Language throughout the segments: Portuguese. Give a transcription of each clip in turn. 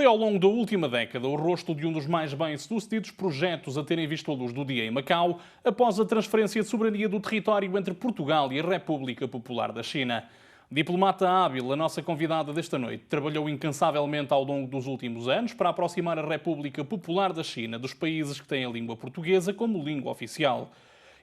Foi ao longo da última década o rosto de um dos mais bem-sucedidos projetos a terem visto a luz do dia em Macau, após a transferência de soberania do território entre Portugal e a República Popular da China. Diplomata hábil, a nossa convidada desta noite trabalhou incansavelmente ao longo dos últimos anos para aproximar a República Popular da China dos países que têm a língua portuguesa como língua oficial.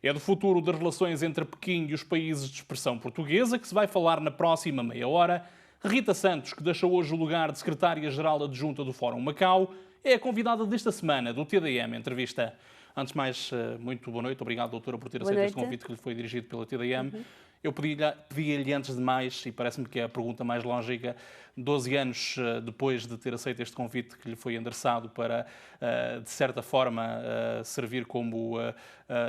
É do futuro das relações entre Pequim e os países de expressão portuguesa que se vai falar na próxima meia hora. Rita Santos, que deixou hoje o lugar de secretária-geral adjunta do Fórum Macau, é a convidada desta semana do TDM Entrevista. Antes de mais, muito boa noite. Obrigado, doutora, por ter aceito este convite que lhe foi dirigido pela TDM. Eu pedia-lhe antes de mais, e parece-me que é a pergunta mais lógica, 12 anos depois de ter aceito este convite que lhe foi endereçado para, de certa forma, servir como,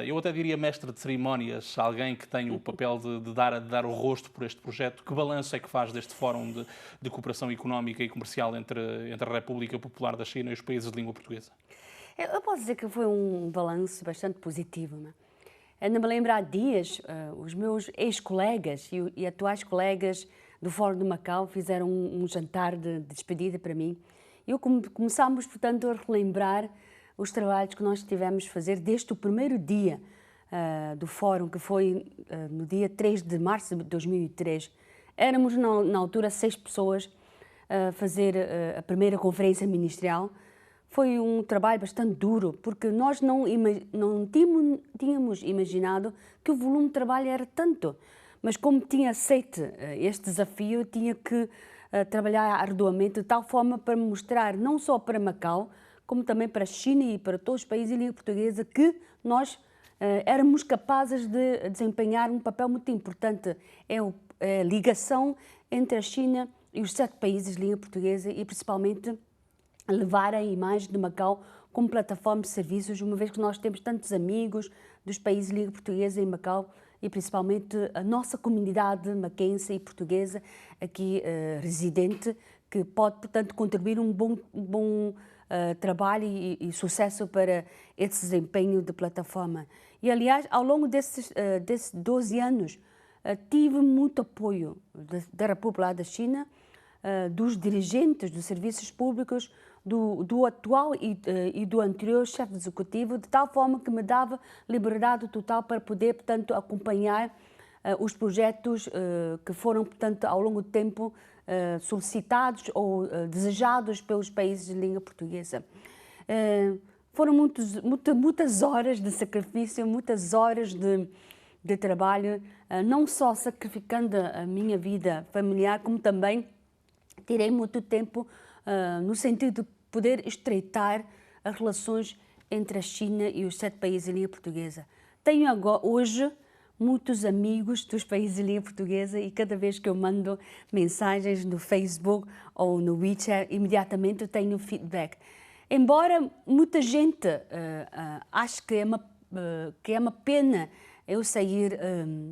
eu até diria mestre de cerimónias, alguém que tem o papel de dar o rosto por este projeto. Que balanço é que faz deste Fórum de Cooperação Económica e Comercial entre a República Popular da China e os países de língua portuguesa? Eu posso dizer que foi um balanço bastante positivo. Não é? Ainda me lembro há dias, os meus ex-colegas e atuais colegas do Fórum de Macau fizeram um jantar de despedida para mim. Começámos, portanto, a relembrar os trabalhos que nós tivemos a fazer desde o primeiro dia do Fórum, que foi no dia 3 de março de 2003. Éramos, na altura, 6 pessoas a fazer a primeira conferência ministerial. Foi um trabalho bastante duro, porque nós não tínhamos imaginado que o volume de trabalho era tanto. Mas como tinha aceito este desafio, tinha que trabalhar arduamente de tal forma para mostrar, não só para Macau, como também para a China e para todos os países de língua portuguesa, que nós éramos capazes de desempenhar um papel muito importante. É a ligação entre a China e os 7 países de língua portuguesa e, principalmente, levar a imagem de Macau como plataforma de serviços, uma vez que nós temos tantos amigos dos países de língua portuguesa em Macau e principalmente a nossa comunidade maquense e portuguesa aqui residente, que pode, portanto, contribuir um bom trabalho e sucesso para esse desempenho de plataforma. E, aliás, ao longo desses 12 anos, tive muito apoio da República da China, dos dirigentes dos serviços públicos, do atual e do anterior chefe executivo, de tal forma que me dava liberdade total para poder, portanto, acompanhar os projetos que foram, portanto, ao longo do tempo solicitados ou desejados pelos países de língua portuguesa. Foram muitas horas de sacrifício, muitas horas de trabalho, não só sacrificando a minha vida familiar, como também tirei muito tempo no sentido de poder estreitar as relações entre a China e os 7 países de língua portuguesa. Tenho agora, hoje, muitos amigos dos países de língua portuguesa e cada vez que eu mando mensagens no Facebook ou no WeChat, imediatamente eu tenho feedback. Embora muita gente ache que é uma pena eu sair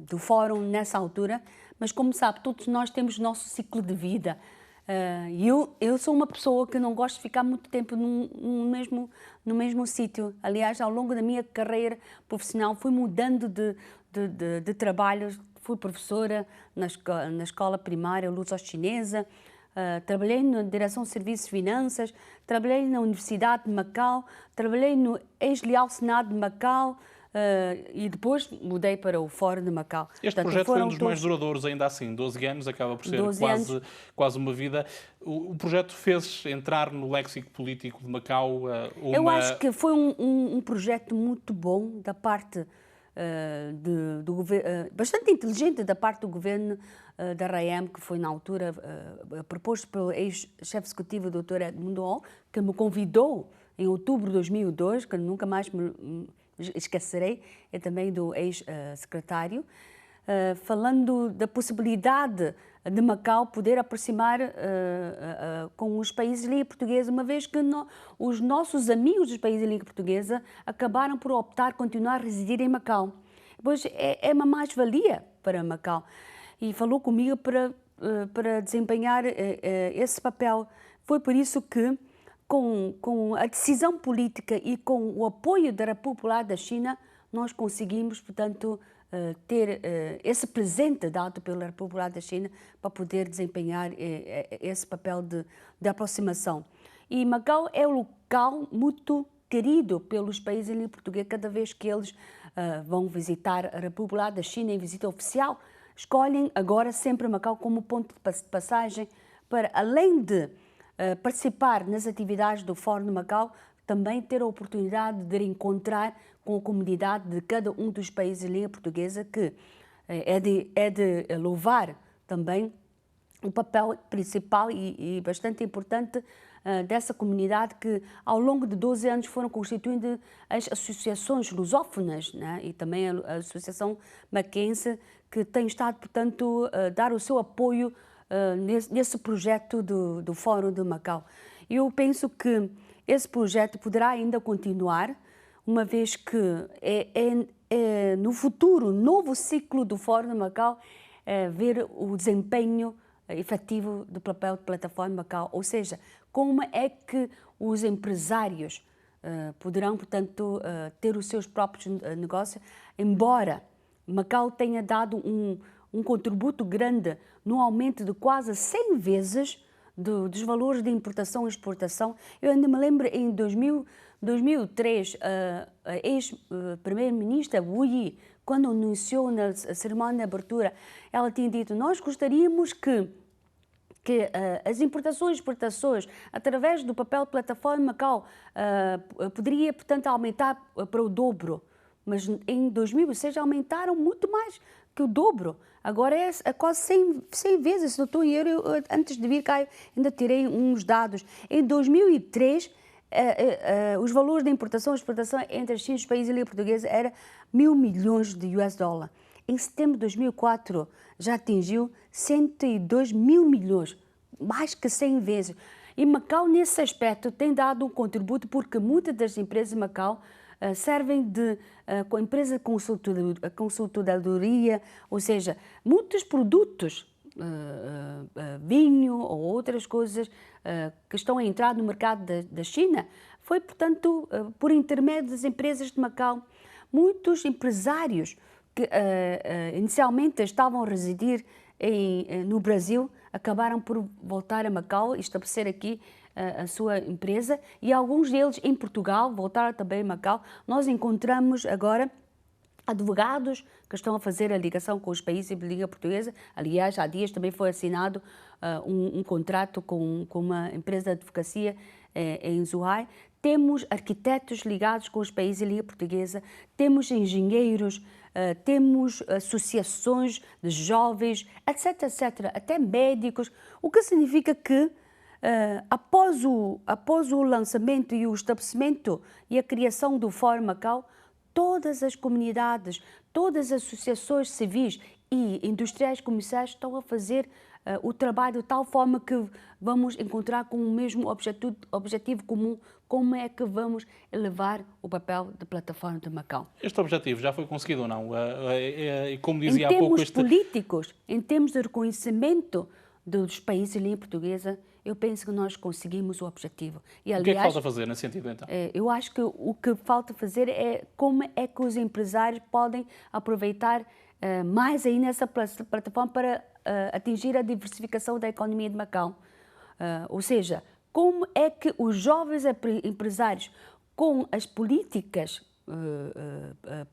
do fórum nessa altura, mas como sabe, todos nós temos nosso ciclo de vida. Eu sou uma pessoa que não gosto de ficar muito tempo no mesmo sítio. Aliás, ao longo da minha carreira profissional fui mudando de trabalhos. Fui professora na escola primária luso-chinesa, trabalhei na Direção de Serviços e Finanças, trabalhei na Universidade de Macau, trabalhei no ex-Leal Senado de Macau, e depois mudei para o Fórum de Macau. Este projeto foi um dos mais duradouros, ainda assim, 12 anos, acaba por ser quase uma vida. O projeto fez entrar no léxico político de Macau Eu acho que foi um projeto muito bom da parte do governo, bastante inteligente da parte do governo da RAEM, que foi na altura proposto pelo ex-chefe executivo, o Dr. Edmundo Hall, que me convidou em outubro de 2002, que nunca mais me esquecerei, é também do ex-secretário, falando da possibilidade de Macau poder aproximar com os países de língua portuguesa, uma vez que os nossos amigos dos países de língua portuguesa acabaram por optar continuar a residir em Macau. Pois é uma mais-valia para Macau. E falou comigo para desempenhar esse papel. Foi por isso que, com a decisão política e com o apoio da República Popular da China, nós conseguimos, portanto, ter esse presente dado pela República Popular da China para poder desempenhar esse papel de aproximação. E Macau é um local muito querido pelos países em língua portuguesa. Cada vez que eles vão visitar a República da China em visita oficial, escolhem agora sempre Macau como ponto de passagem para, além de participar nas atividades do Fórum de Macau, também ter a oportunidade de encontrar com a comunidade de cada um dos países de língua portuguesa, que é de louvar também o papel principal e bastante importante dessa comunidade, que ao longo de 12 anos foram constituindo as associações lusófonas, né? E também a Associação Maquense, que tem estado, portanto, a dar o seu apoio nesse projeto do Fórum de Macau. Eu penso que esse projeto poderá ainda continuar, uma vez que no futuro, novo ciclo do Fórum de Macau, ver o desempenho efetivo do papel de Plataforma Macau, ou seja, como é que os empresários poderão, portanto, ter os seus próprios negócios, embora Macau tenha dado um contributo grande no aumento de quase 100 vezes dos valores de importação e exportação. Eu ainda me lembro, em 2003, a ex-primeira-ministra Wu Yi, quando anunciou na cerimónia de abertura, ela tinha dito: nós gostaríamos que as importações e exportações, através do papel de Plataforma Macau, poderia, portanto, aumentar para o dobro. Mas em 2006 aumentaram muito mais que o dobro. Agora é quase 100 vezes. Se não estou em erro, antes de vir cá ainda tirei uns dados. Em 2003, os valores de importação e exportação entre a China e os países de língua portuguesa era 1.000 milhões de US dólares. Em setembro de 2004 já atingiu 102 mil milhões, mais que 100 vezes. E Macau, nesse aspecto, tem dado um contributo, porque muitas das empresas de Macau servem de empresa de consultoria, ou seja, muitos produtos, vinho ou outras coisas que estão a entrar no mercado da China, foi, portanto, por intermédio das empresas de Macau. Muitos empresários que inicialmente estavam a residir no Brasil acabaram por voltar a Macau e estabelecer aqui a sua empresa, e alguns deles em Portugal voltaram também a Macau. Nós encontramos agora advogados que estão a fazer a ligação com os países de língua portuguesa. Aliás, há dias também foi assinado um contrato com uma empresa de advocacia em Zhuhai. Temos arquitetos ligados com os países de língua portuguesa, temos engenheiros, temos associações de jovens, etc., etc., até médicos, o que significa que após o lançamento e o estabelecimento e a criação do Fórum Macau, todas as comunidades, todas as associações civis e industriais comerciais estão a fazer o trabalho de tal forma que vamos encontrar com o mesmo objetivo comum: como é que vamos elevar o papel da Plataforma de Macau. Este objetivo já foi conseguido ou não? Como dizia há pouco... Em termos políticos, em termos de reconhecimento dos países de língua portuguesa, eu penso que nós conseguimos o objetivo. E, aliás, o que é que falta fazer nesse sentido, então? Eu acho que o que falta fazer é como é que os empresários podem aproveitar mais aí nessa plataforma para atingir a diversificação da economia de Macau. Ou seja, como é que os jovens empresários, com as políticas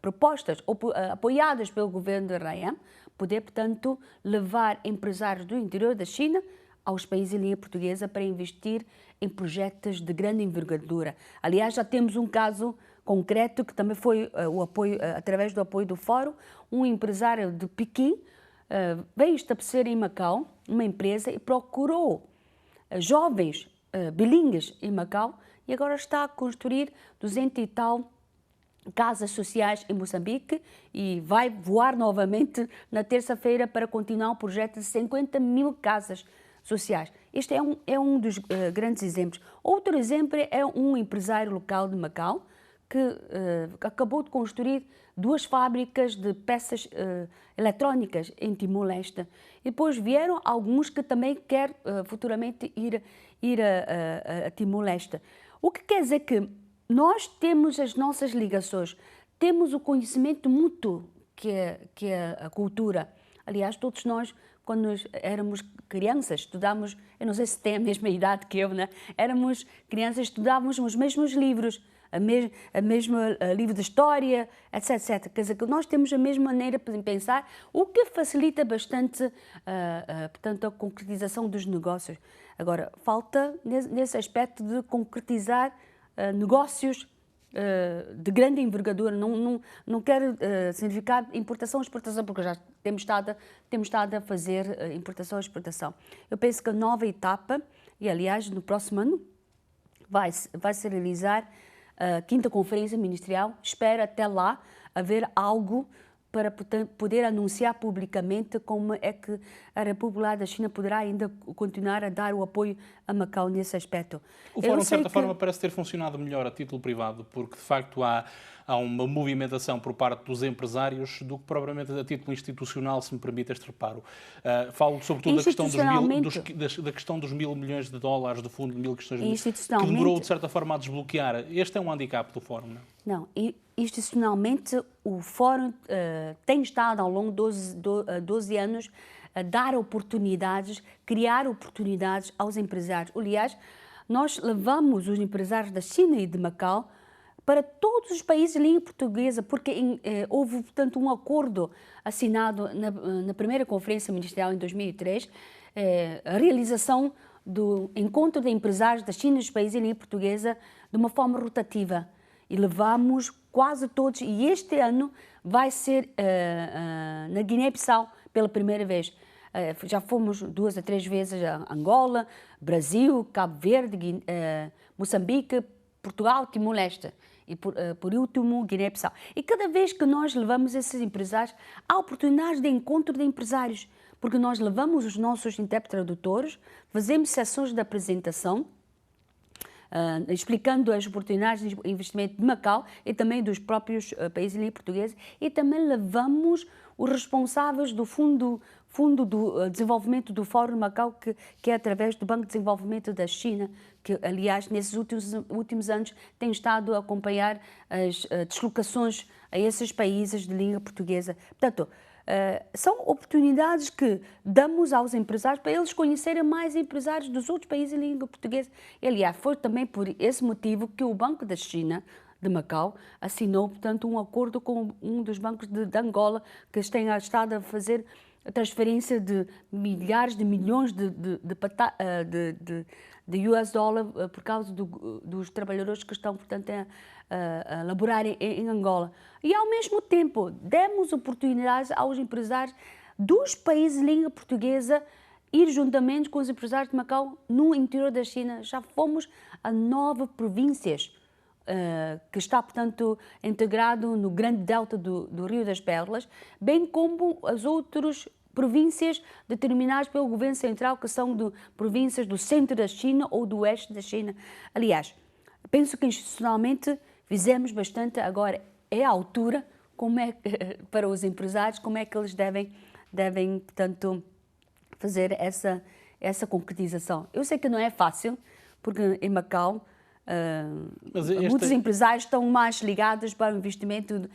propostas ou apoiadas pelo governo de Ryan, poder, portanto, levar empresários do interior da China aos países de língua portuguesa para investir em projetos de grande envergadura. Aliás, já temos um caso concreto que também foi o apoio, através do apoio do Fórum. Um empresário de Pequim veio estabelecer em Macau uma empresa e procurou jovens bilíngues em Macau, e agora está a construir 200 e tal casas sociais em Moçambique, e vai voar novamente na terça-feira para continuar um projeto de 50 mil casas sociais. Este é um dos grandes exemplos. Outro exemplo é um empresário local de Macau que acabou de construir 2 fábricas de peças eletrónicas em Timor-Leste. E depois vieram alguns que também querem futuramente ir a Timor-Leste. O que quer dizer que nós temos as nossas ligações, temos o conhecimento mútuo que é a cultura. Aliás, todos nós quando éramos crianças, estudávamos, eu não sei se tem a mesma idade que eu, né? Éramos crianças, estudávamos os mesmos livros, a mesma livro de história, etc, etc. Quer dizer, que nós temos a mesma maneira de pensar, o que facilita bastante, portanto, a concretização dos negócios. Agora, falta, nesse aspecto, de concretizar negócios de grande envergadura. Não quero significar importação e exportação, porque já temos estado a fazer importação e exportação. Eu penso que a nova etapa, e aliás, no próximo ano, vai se realizar a 5ª Conferência Ministerial. Espero até lá haver algo para poder anunciar publicamente como é que a República da China poderá ainda continuar a dar o apoio a Macau nesse aspecto. O fórum, de certa forma, parece ter funcionado melhor a título privado, porque, de facto, há uma movimentação por parte dos empresários do que propriamente a título institucional, se me permite este reparo. Falo, sobretudo, da questão dos $1.000 milhões do Fundo de 1.000 questões que demorou, de certa forma, a desbloquear. Este é um handicap do fórum, não? Não, institucionalmente, o fórum tem estado, ao longo de 12 anos, a dar oportunidades, criar oportunidades aos empresários. Aliás, nós levamos os empresários da China e de Macau para todos os países de língua portuguesa, porque houve, portanto, um acordo assinado na primeira Conferência Ministerial em 2003, a realização do encontro de empresários da China e dos países de língua portuguesa de uma forma rotativa. E levamos quase todos, e este ano vai ser na Guiné-Bissau pela primeira vez. Já fomos 2 a 3 vezes a Angola, Brasil, Cabo Verde, Moçambique, Portugal, Timor-Leste e, por último, Guiné-Bissau. E cada vez que nós levamos esses empresários, há oportunidades de encontro de empresários, porque nós levamos os nossos intérpretes tradutores, fazemos sessões de apresentação, explicando as oportunidades de investimento de Macau e também dos próprios países portugueses, e também levamos os responsáveis do Fundo do Desenvolvimento do Fórum de Macau, que é através do Banco de Desenvolvimento da China, que, aliás, nesses últimos anos tem estado a acompanhar as deslocações a esses países de língua portuguesa. Portanto, são oportunidades que damos aos empresários para eles conhecerem mais empresários dos outros países de língua portuguesa. E, aliás, foi também por esse motivo que o Banco da China de Macau assinou, portanto, um acordo com um dos bancos de Angola, que tem estado a fazer a transferência de milhares de milhões de US dólar por causa dos trabalhadores que estão, portanto, a laborar em Angola. E, ao mesmo tempo, demos oportunidades aos empresários dos países de língua portuguesa ir juntamente com os empresários de Macau no interior da China. Já fomos a 9 províncias, que está, portanto, integrado no grande delta do Rio das Pérolas, bem como as outras províncias determinadas pelo governo central, que são províncias do centro da China ou do oeste da China. Aliás, penso que institucionalmente fizemos bastante. Agora é a altura, para os empresários, como é que eles devem portanto, fazer essa concretização. Eu sei que não é fácil, porque em Macau muitos empresários estão mais ligados para o investimento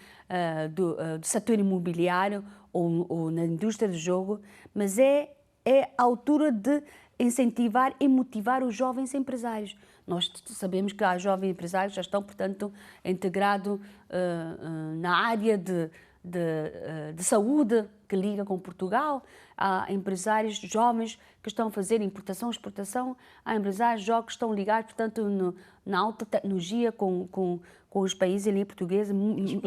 do setor imobiliário ou na indústria do jogo, mas é a altura de incentivar e motivar os jovens empresários. Nós sabemos que há jovens empresários que já estão, portanto, integrados na área de saúde que liga com Portugal. Há empresários jovens que estão a fazer importação e exportação. Há empresários jovens que estão ligados, portanto, na alta tecnologia com os países ali portugueses,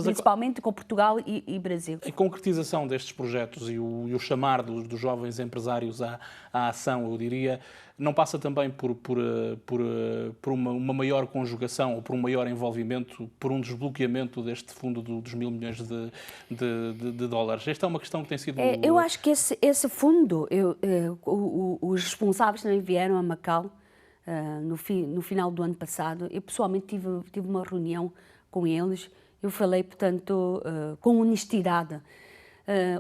principalmente com Portugal e Brasil. A concretização destes projetos e o chamar dos jovens empresários à ação, eu diria, não passa também por uma maior conjugação ou por um maior envolvimento, por um desbloqueamento deste fundo dos $1.000 milhões de dólares? Esta é uma questão que tem sido... Eu acho que esse fundo, os responsáveis também vieram a Macau no final do ano passado. Eu pessoalmente tive uma reunião com eles. Eu falei, portanto, com honestidade.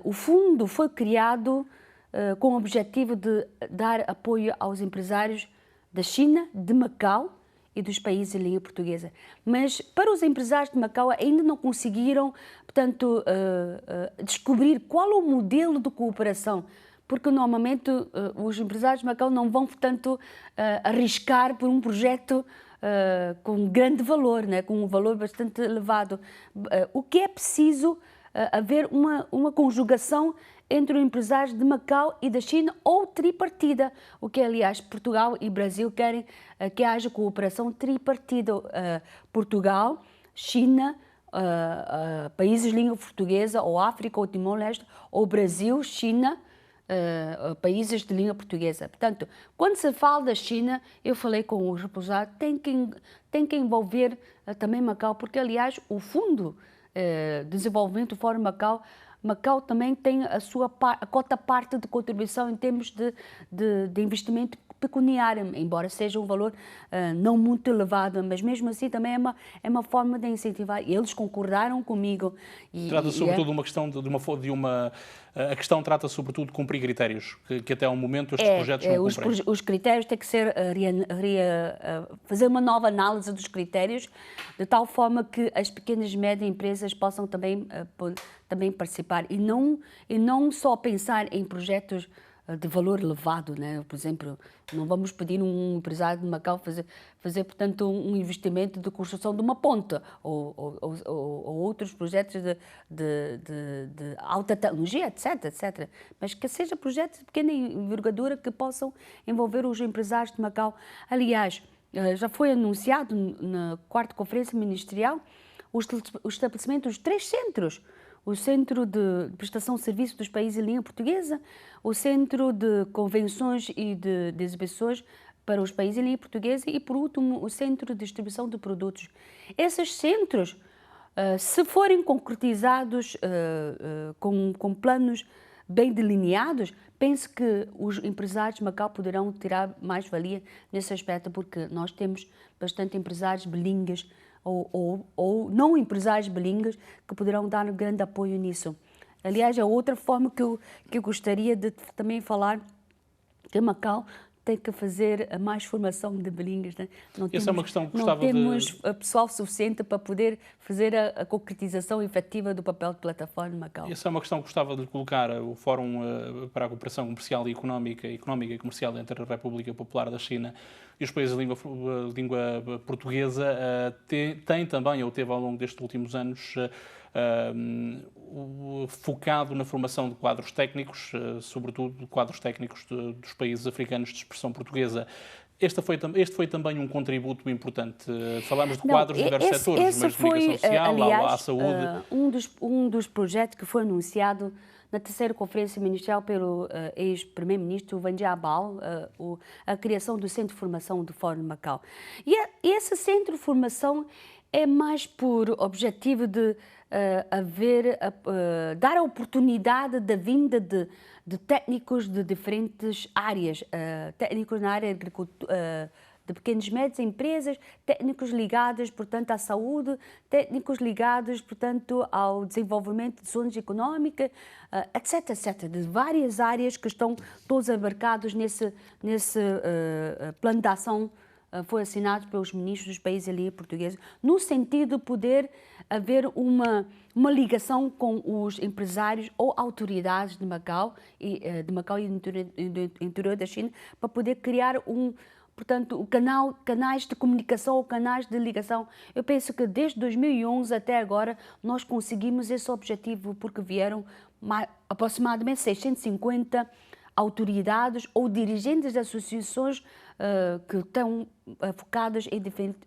O fundo foi criado com o objetivo de dar apoio aos empresários da China, de Macau e dos países de língua portuguesa. Mas para os empresários de Macau ainda não conseguiram, portanto, descobrir qual é o modelo de cooperação, porque normalmente os empresários de Macau não vão, portanto, arriscar por um projeto com grande valor, né? Com um valor bastante elevado. O que é preciso haver uma conjugação entre os empresários de Macau e da China ou tripartida, o que, aliás, Portugal e Brasil querem que haja cooperação tripartida. Portugal, China, países de língua portuguesa, ou África, ou Timor-Leste, ou Brasil, China, países de língua portuguesa. Portanto, quando se fala da China, eu falei com os representantes, tem que envolver também Macau, porque, aliás, o Fundo de Desenvolvimento do Fórum Macau também tem a cota parte de contribuição em termos de investimento pecuniário, embora seja um valor não muito elevado, mas mesmo assim também é uma forma de incentivar. E eles concordaram comigo. Trata-se sobretudo de uma questão a questão trata sobretudo de cumprir critérios, que até ao momento estes projetos não cumprem. Os critérios têm que ser, fazer uma nova análise dos critérios, de tal forma que as pequenas e médias empresas possam também participar e não só pensar em projetos de valor elevado, né? Por exemplo, não vamos pedir um empresário de Macau fazer portanto, um investimento de construção de uma ponte ou outros projetos de alta tecnologia, etc. Mas que seja projetos de pequena envergadura que possam envolver os empresários de Macau. Aliás, já foi anunciado na 4ª Conferência Ministerial o estabelecimento dos 3 centros. O Centro de Prestação de Serviços dos Países em Língua Portuguesa, o Centro de Convenções e de Exibições para os países em língua portuguesa e, por último, o Centro de Distribuição de Produtos. Esses centros, se forem concretizados com planos bem delineados, penso que os empresários de Macau poderão tirar mais-valia nesse aspecto, porque nós temos bastante empresários bilíngues ou não empresários bilíngues que poderão dar um grande apoio nisso. Aliás, é outra forma que eu gostaria de também falar, que Macau tem que fazer mais formação de bilíngues. Né? Essa é uma questão que gostava temos pessoal suficiente para poder fazer a concretização efetiva do papel de plataforma de Macau. Essa é uma questão que gostava de colocar. O Fórum para a Cooperação Comercial e Económica e Comercial entre a República Popular da China e os países de língua portuguesa tem também, ou teve ao longo destes últimos anos, focado na formação de quadros técnicos, sobretudo quadros técnicos dos países africanos de expressão portuguesa. Este foi também um contributo importante. Falámos de quadros de diversos setores, mas de comunicação social, aliás, à saúde. Um dos projetos que foi anunciado na 3ª Conferência Ministerial pelo ex-primeiro-ministro Wen Jiabao, a criação do Centro de Formação do Fórum de Macau. E esse Centro de Formação é mais por objetivo de dar a oportunidade da vinda de técnicos de diferentes áreas, técnicos na área de agricultura, de pequenas e médias empresas, técnicos ligados, portanto, à saúde, técnicos ligados, portanto, ao desenvolvimento de zonas económicas, etc. De várias áreas que estão todos abarcados nesse plano de ação foi assinado pelos ministros dos países ali portugueses, no sentido de poder haver uma ligação com os empresários ou autoridades de Macau e do interior da China, para poder criar portanto, canais de comunicação ou canais de ligação. Eu penso que desde 2011 até agora nós conseguimos esse objetivo, porque vieram aproximadamente 650 autoridades ou dirigentes de associações que estão focadas em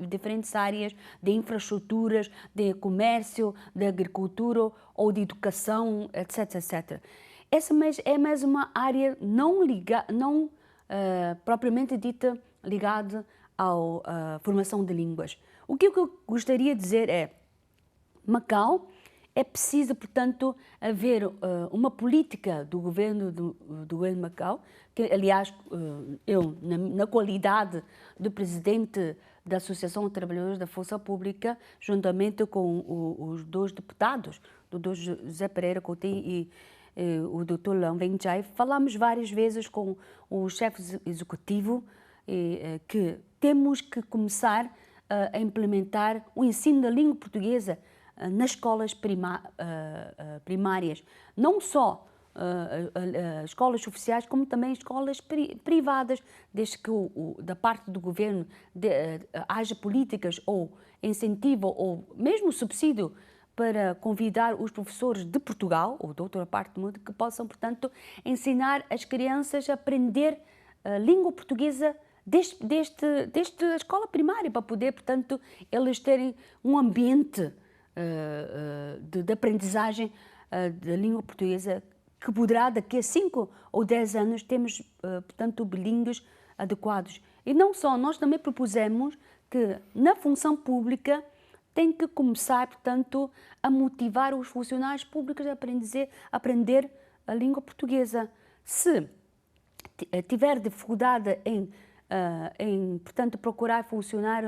diferentes áreas de infraestruturas, de comércio, de agricultura ou de educação, etc. Essa é mais uma área não propriamente dita ligada à formação de línguas. O que eu gostaria de dizer é, Macau é preciso, portanto, haver uma política do governo do Macau, que, aliás, eu, na qualidade de presidente da Associação de Trabalhadores da Força Pública, juntamente com os 2 deputados, o Dr. José Pereira Coutinho e o Dr. Lan Wenjai, falamos várias vezes com o chefe executivo que temos que começar a implementar o ensino da língua portuguesa nas escolas primárias, não só escolas oficiais como também escolas privadas, desde que da parte do governo haja políticas ou incentivo ou mesmo subsídio para convidar os professores de Portugal ou de outra parte do mundo que possam, portanto, ensinar as crianças a aprender a língua portuguesa desde a escola primária, para poder, portanto, eles terem um ambiente de aprendizagem da língua portuguesa que poderá, daqui a 5 ou 10 anos, termos, portanto, bilíngues adequados. E não só, nós também propusemos que na função pública tem que começar, portanto, a motivar os funcionários públicos a aprender a língua portuguesa. Se tiver dificuldade portanto, procurar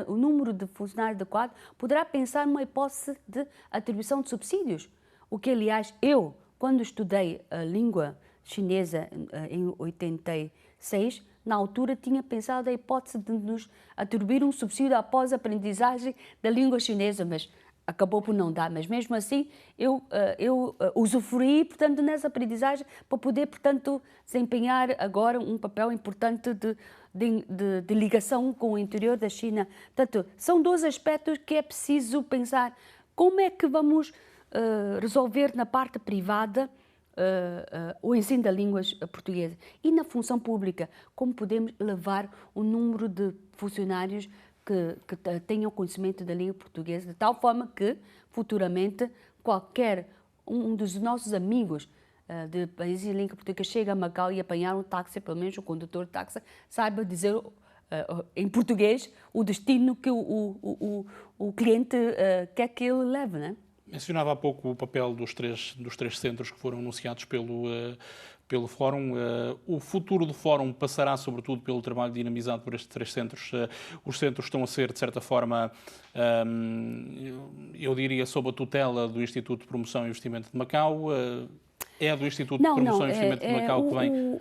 o número de funcionários adequado, poderá pensar numa hipótese de atribuição de subsídios. O que, aliás, eu, quando estudei a língua chinesa em 86, na altura tinha pensado a hipótese de nos atribuir um subsídio após a aprendizagem da língua chinesa, mas acabou por não dar. Mas mesmo assim, eu usufruí, portanto, nessa aprendizagem para poder, portanto, desempenhar agora um papel importante de ligação com o interior da China. Portanto, são dois aspectos que é preciso pensar. Como é que vamos resolver na parte privada o ensino da língua portuguesa e na função pública, como podemos elevar o número de funcionários que tenham conhecimento da língua portuguesa, de tal forma que, futuramente, qualquer um dos nossos amigos de países de língua portuguesa chega a Macau e apanhar um táxi, pelo menos o condutor de táxi, saiba dizer em português o destino que o cliente quer que ele leve, né? Mencionava há pouco o papel dos três centros que foram anunciados pelo Fórum. O futuro do Fórum passará, sobretudo, pelo trabalho dinamizado por estes 3 centros. Os centros estão a ser, de certa forma, eu diria, sob a tutela do Instituto de Promoção e Investimento de Macau. É do Instituto de Promoção e Investimento de Macau que vem...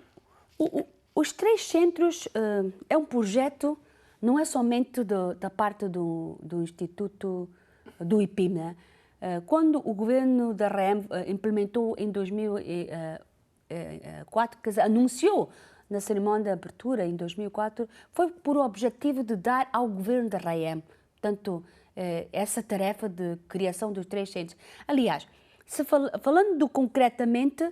Os 3 centros é um projeto, não é somente da parte do Instituto do IPIM, né? Quando o governo da REM implementou em 2004, anunciou na cerimónia de abertura em 2004, foi por objetivo de dar ao governo da REM, portanto, essa tarefa de criação dos 3 centros. Aliás, falando concretamente,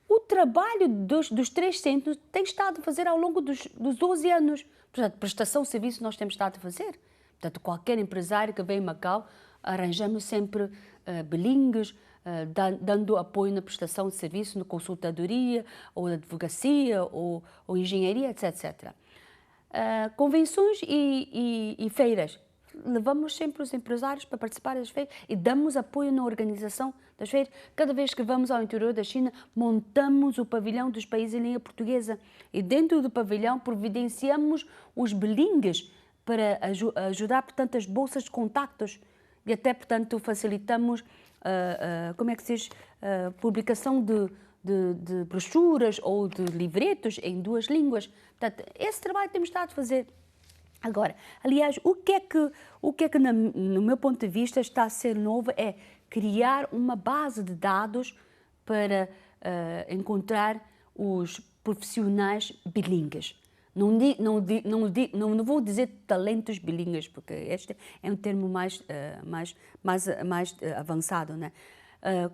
o trabalho dos 3 centros tem estado a fazer ao longo dos 12 anos. Portanto, prestação de serviço nós temos estado a fazer. Portanto, qualquer empresário que vem em Macau, arranjamos sempre bilíngues, dando apoio na prestação de serviço, na consultadoria, ou na advocacia, ou engenharia, etc. Convenções e feiras. Levamos sempre os empresários para participar das feiras e damos apoio na organização das feiras. Cada vez que vamos ao interior da China, montamos o pavilhão dos países em língua portuguesa e dentro do pavilhão providenciamos os bilíngues para ajudar, portanto, as bolsas de contactos e até, portanto, facilitamos, como é que se diz, publicação de brochuras ou de livretos em 2 línguas. Portanto, esse trabalho temos estado a fazer. Agora, aliás, o que é que no meu ponto de vista está a ser novo é criar uma base de dados para encontrar os profissionais bilíngues. Não vou dizer talentos bilíngues, porque este é um termo mais avançado, né?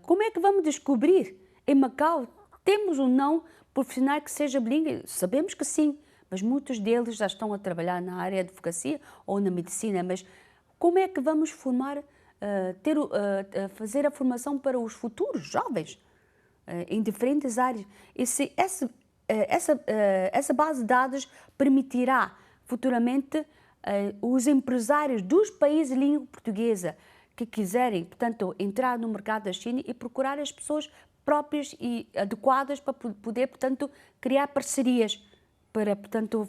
Como é que vamos descobrir? Em Macau, temos ou não profissional que seja bilíngue? Sabemos que sim, mas muitos deles já estão a trabalhar na área de advocacia ou na medicina. Mas como é que vamos fazer a formação para os futuros jovens em diferentes áreas? Essa base de dados permitirá futuramente os empresários dos países de língua portuguesa que quiserem, portanto, entrar no mercado da China e procurar as pessoas próprias e adequadas para poder, portanto, criar parcerias para, portanto,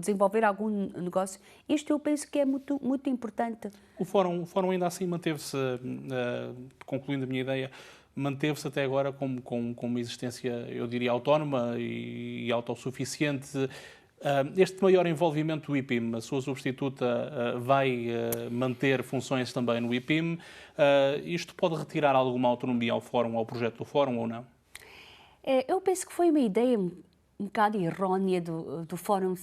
desenvolver algum negócio. Isto eu penso que é muito, muito importante. O Fórum ainda assim manteve-se, concluindo a minha ideia, manteve-se até agora com uma existência, eu diria, autónoma e autossuficiente. Este maior envolvimento do IPIM, a sua substituta vai manter funções também no IPIM. Isto pode retirar alguma autonomia ao Fórum, ao projeto do Fórum ou não? Eu penso que foi uma ideia um bocado errónea do Fórum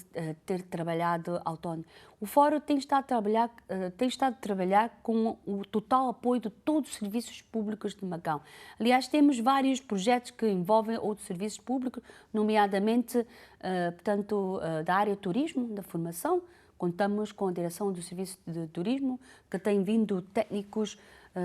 ter trabalhado autónomo. O Fórum tem estado a trabalhar com o total apoio de todos os serviços públicos de Macau. Aliás, temos vários projetos que envolvem outros serviços públicos, nomeadamente, portanto, da área turismo, da formação. Contamos com a direção do Serviço de Turismo, que tem vindo técnicos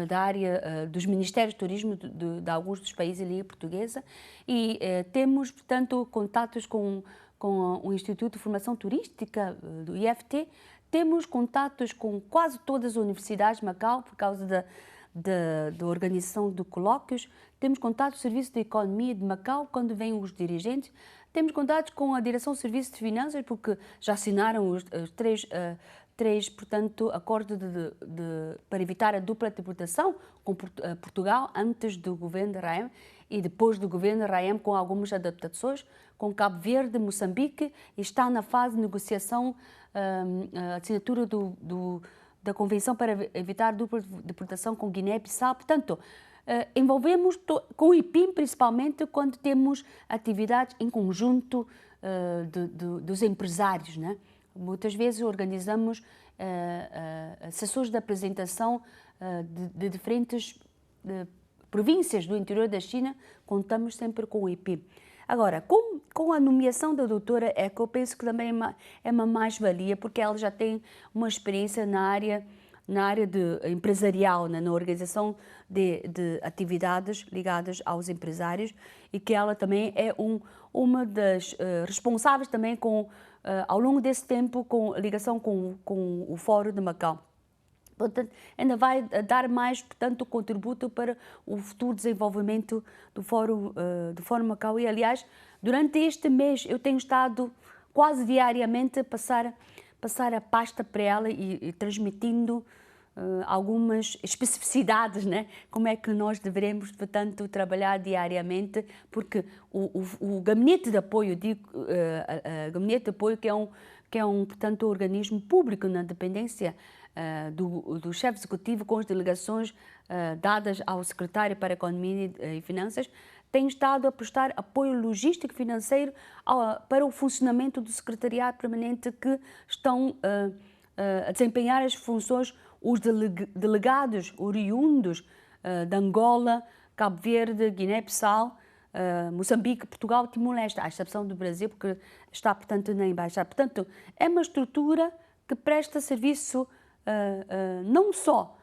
da área dos Ministérios de Turismo de alguns dos países da língua portuguesa e temos, portanto, contatos com o Instituto de Formação Turística do IFT, temos contatos com quase todas as universidades de Macau por causa da organização de colóquios, temos contato com o Serviço de Economia de Macau quando vêm os dirigentes, temos contatos com a Direção do Serviço de Finanças porque já assinaram os três, portanto, acordos para evitar a dupla tributação com Portugal antes do governo de Raem e depois do governo de Raem com algumas adaptações, com Cabo Verde, Moçambique, e está na fase de negociação a assinatura da Convenção para evitar a dupla deportação com Guiné-Bissau. Portanto, envolvemos com o IPIM, principalmente quando temos atividades em conjunto dos empresários, né? Muitas vezes organizamos sessões de apresentação de diferentes províncias do interior da China, contamos sempre com o IPIM. Agora, com a nomeação da doutora Eco, eu penso que também é uma mais-valia, porque ela já tem uma experiência na área empresarial, né, na organização de atividades ligadas aos empresários e que ela também é uma das responsáveis também ao longo desse tempo com ligação com o Fórum de Macau. Portanto, ainda vai dar mais, portanto, contributo para o futuro desenvolvimento do Fórum Macau. E, aliás, durante este mês eu tenho estado quase diariamente a passar a pasta para ela e transmitindo algumas especificidades, né? Como é que nós devemos, portanto, trabalhar diariamente, porque o Gabinete de Apoio, Gabinete de Apoio que é um, portanto, organismo público na dependência do chefe executivo com as delegações dadas ao secretário para a Economia e Finanças, tem estado a prestar apoio logístico e financeiro para o funcionamento do secretariado permanente que estão a desempenhar as funções os delegados oriundos de Angola, Cabo Verde, Guiné-Bissau, Moçambique, Portugal, Timor-Leste, à exceção do Brasil, porque está, portanto, na embaixada. Portanto, é uma estrutura que presta serviço não só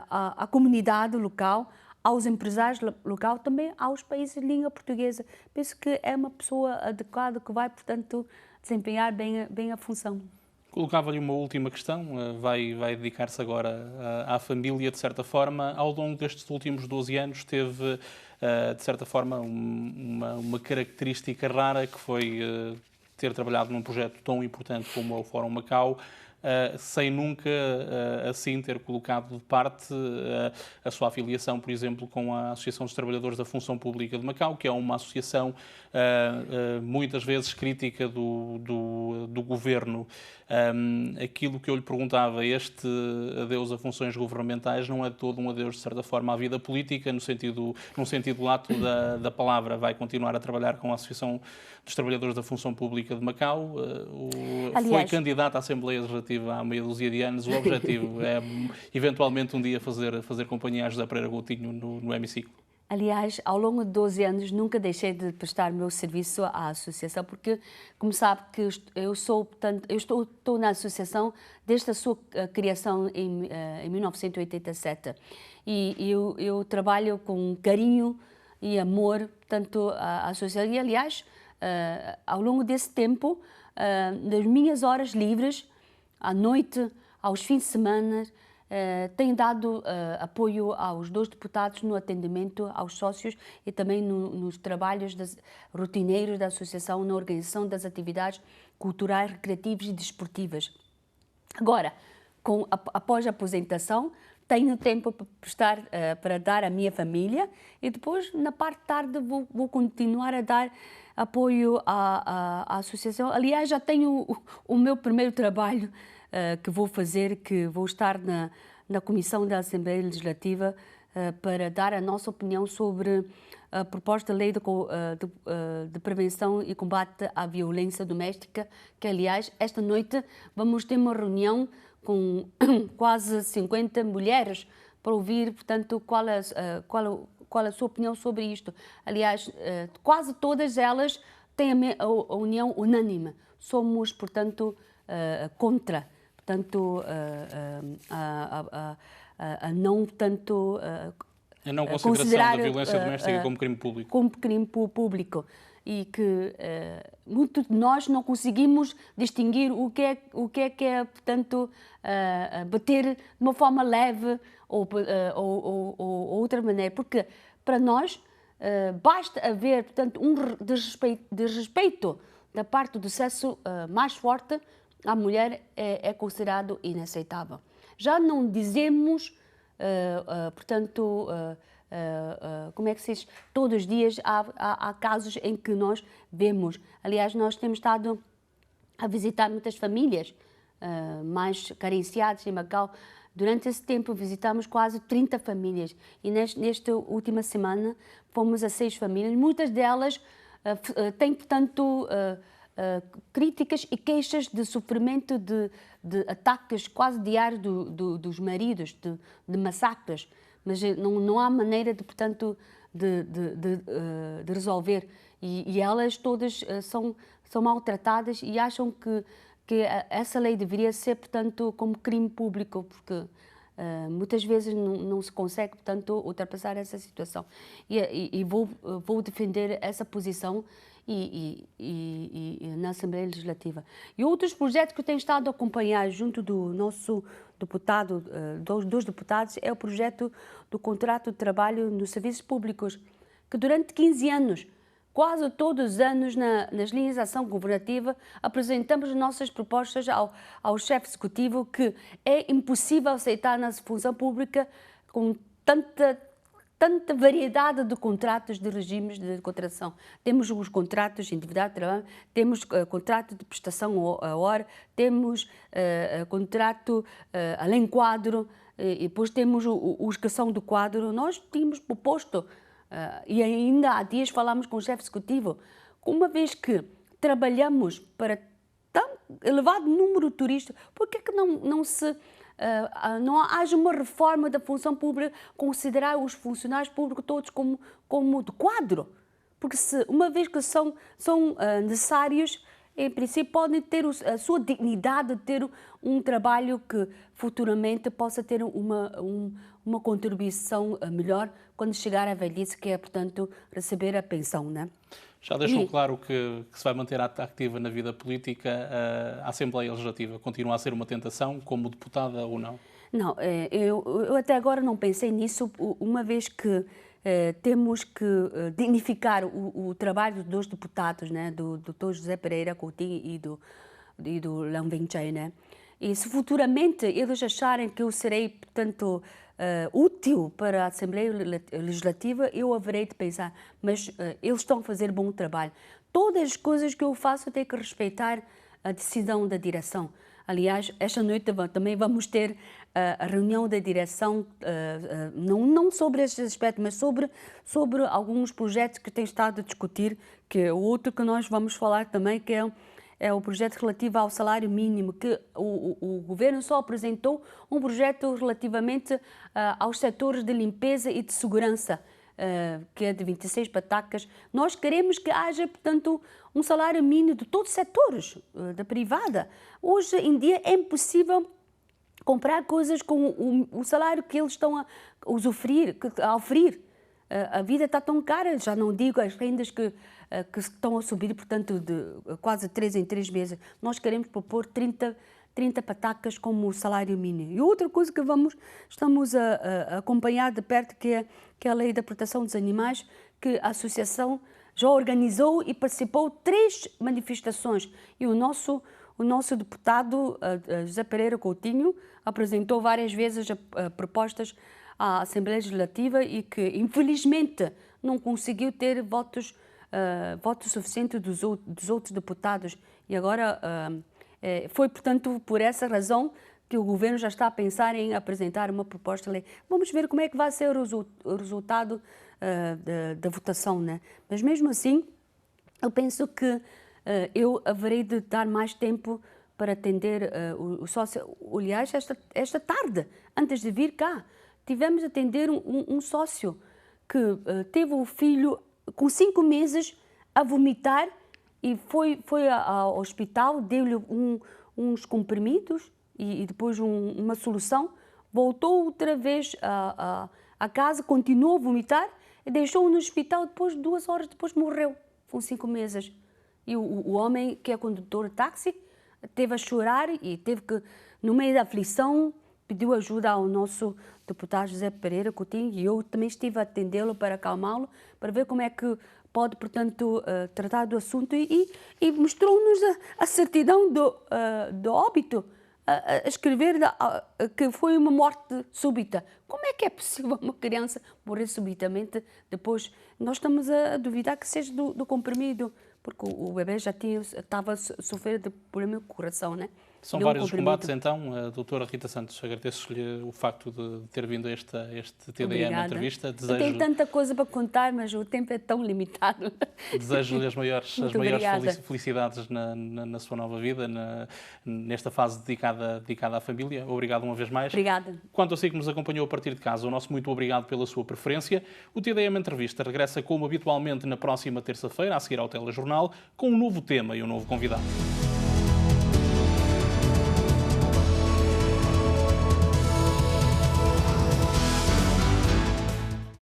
à comunidade local, aos empresários locais, também aos países de língua portuguesa. Penso que é uma pessoa adequada que vai, portanto, desempenhar bem a função. Colocava-lhe uma última questão, vai dedicar-se agora à família, de certa forma. Ao longo destes últimos 12 anos teve, de certa forma, uma característica rara que foi ter trabalhado num projeto tão importante como o Fórum Macau, sem nunca assim ter colocado de parte a sua afiliação, por exemplo, com a Associação dos Trabalhadores da Função Pública de Macau, que é uma associação muitas vezes crítica do governo. Aquilo que eu lhe perguntava, este adeus a funções governamentais não é todo um adeus, de certa forma, à vida política, num sentido lato da palavra. Vai continuar a trabalhar com a Associação dos Trabalhadores da Função Pública de Macau. Foi candidato à Assembleia Legislativa há meia dúzia de anos. O objetivo é, eventualmente, um dia fazer companhia a José Pereira Coutinho no hemiciclo. Aliás, ao longo de 12 anos nunca deixei de prestar meu serviço à associação, porque, como sabe, que eu estou na associação desde a sua criação em 1987 e eu trabalho com carinho e amor, portanto, à associação. E, aliás, ao longo desse tempo, nas minhas horas livres, à noite, aos fins de semana, tenho dado apoio aos 2 deputados no atendimento aos sócios e também nos trabalhos rotineiros da associação na organização das atividades culturais, recreativas e desportivas. Agora, após a aposentação, tenho tempo para prestar, para dar à minha família, e depois, na parte de tarde, vou continuar a dar apoio à associação. Aliás, já tenho o meu primeiro trabalho que vou fazer, que vou estar na Comissão da Assembleia Legislativa para dar a nossa opinião sobre a proposta de lei de prevenção e combate à violência doméstica, que, aliás, esta noite vamos ter uma reunião com quase 50 mulheres para ouvir, portanto, qual a sua opinião sobre isto. Aliás, quase todas elas têm a união unânime. Somos, portanto, contra, portanto, a não, portanto, a não consideração da violência doméstica como crime público. Como crime público. E que muitos de nós não conseguimos distinguir o que é portanto, bater de uma forma leve ou outra maneira. Porque para nós basta haver, portanto, um desrespeito da parte do sexo mais forte à mulher é considerado inaceitável. Já não dizemos, portanto, como é que se diz? Todos os dias há casos em que nós vemos. Aliás, nós temos estado a visitar muitas famílias mais carenciadas em Macau. Durante esse tempo visitamos quase 30 famílias e nesta última semana fomos a 6 famílias. Muitas delas têm, portanto, críticas e queixas de sofrimento de ataques quase diários dos maridos, de massacres. Mas não há maneira de, portanto, de resolver. E elas todas são maltratadas e acham que essa lei deveria ser, portanto, como crime público, porque muitas vezes não se consegue, portanto, ultrapassar essa situação. E vou defender essa posição na Assembleia Legislativa. E outros projetos que eu tenho estado a acompanhar junto do nosso deputado, dos deputados, é o projeto do contrato de trabalho nos serviços públicos, que durante 15 anos, quase todos os anos, nas linhas de ação governativa, apresentamos nossas propostas ao chefe executivo que é impossível aceitar na função pública com tanta variedade de contratos, de regimes de contratação. Temos os contratos de individualidade de trabalho, temos contrato de prestação a hora, temos contrato além quadro, e depois temos os que são do quadro. Nós tínhamos proposto, e ainda há dias falámos com o chefe executivo, uma vez que trabalhamos para tão elevado número de turistas, por que não haja uma reforma da função pública, considerar os funcionários públicos todos como de quadro? Porque uma vez que são necessários, em princípio podem ter a sua dignidade de ter um trabalho que futuramente possa ter uma contribuição melhor quando chegar à velhice, que é, portanto, receber a pensão, né? Já deixou claro que se vai manter ativa na vida política. A Assembleia Legislativa continua a ser uma tentação, como deputada ou não? Não, eu até agora não pensei nisso, uma vez que temos que dignificar o trabalho dos deputados, né, do Dr. José Pereira Coutinho e do Leung Wen-chai, né? E se futuramente eles acharem que eu serei, portanto, útil para a Assembleia Legislativa, eu haverei de pensar, mas eles estão a fazer bom trabalho. Todas as coisas que eu faço eu tenho que respeitar a decisão da direção. Aliás, esta noite também vamos ter a reunião da direção, não sobre este aspecto, mas sobre alguns projetos que têm estado a discutir, que é o outro que nós vamos falar também, que é o projeto relativo ao salário mínimo, que o governo só apresentou um projeto relativamente aos setores de limpeza e de segurança, que é de 26 patacas. Nós queremos que haja, portanto, um salário mínimo de todos os setores, da privada. Hoje em dia é impossível comprar coisas com o salário que eles estão a oferir. A vida está tão cara, já não digo as rendas que estão a subir, portanto, de quase 3 em 3 meses. Nós queremos propor 30 patacas como salário mínimo. E outra coisa que estamos a acompanhar de perto, que é a Lei da Proteção dos Animais, que a Associação já organizou e participou 3 manifestações. E o nosso o nosso deputado José Pereira Coutinho apresentou várias vezes propostas à Assembleia Legislativa e que, infelizmente, não conseguiu ter votos suficientes dos outros deputados. E agora foi, portanto, por essa razão que o governo já está a pensar em apresentar uma proposta de lei. Vamos ver como é que vai ser o resultado da votação, né? Mas mesmo assim, eu penso que eu haverei de dar mais tempo para atender o sócio. Aliás, esta tarde, antes de vir cá, tivemos a atender um sócio que teve o filho com 5 meses a vomitar e foi ao hospital, deu-lhe uns comprimidos e depois uma solução, voltou outra vez a casa, continuou a vomitar e deixou-o no hospital, depois 2 horas depois morreu, com 5 meses. E o homem, que é condutor de táxi, teve a chorar e teve que, no meio da aflição, pediu ajuda ao nosso deputado José Pereira Coutinho e eu também estive a atendê-lo para acalmá-lo, para ver como é que pode, portanto, tratar do assunto e mostrou-nos a certidão do óbito, a escrever que foi uma morte súbita. Como é que é possível uma criança morrer subitamente depois? Nós estamos a duvidar que seja do comprimido, porque o bebê já estava a sofrer de problema de coração, né? São vários os combates, então. A doutora Rita Santos, agradeço-lhe o facto de ter vindo a este TDM entrevista. Eu tenho tanta coisa para contar, mas o tempo é tão limitado. Desejo-lhe as maiores felicidades na sua nova vida, nesta fase dedicada à família. Obrigado uma vez mais. Obrigada. Quanto a si que nos acompanhou a partir de casa, o nosso muito obrigado pela sua preferência. O TDM Entrevista regressa como habitualmente na próxima terça-feira, a seguir ao Telejornal, com um novo tema e um novo convidado.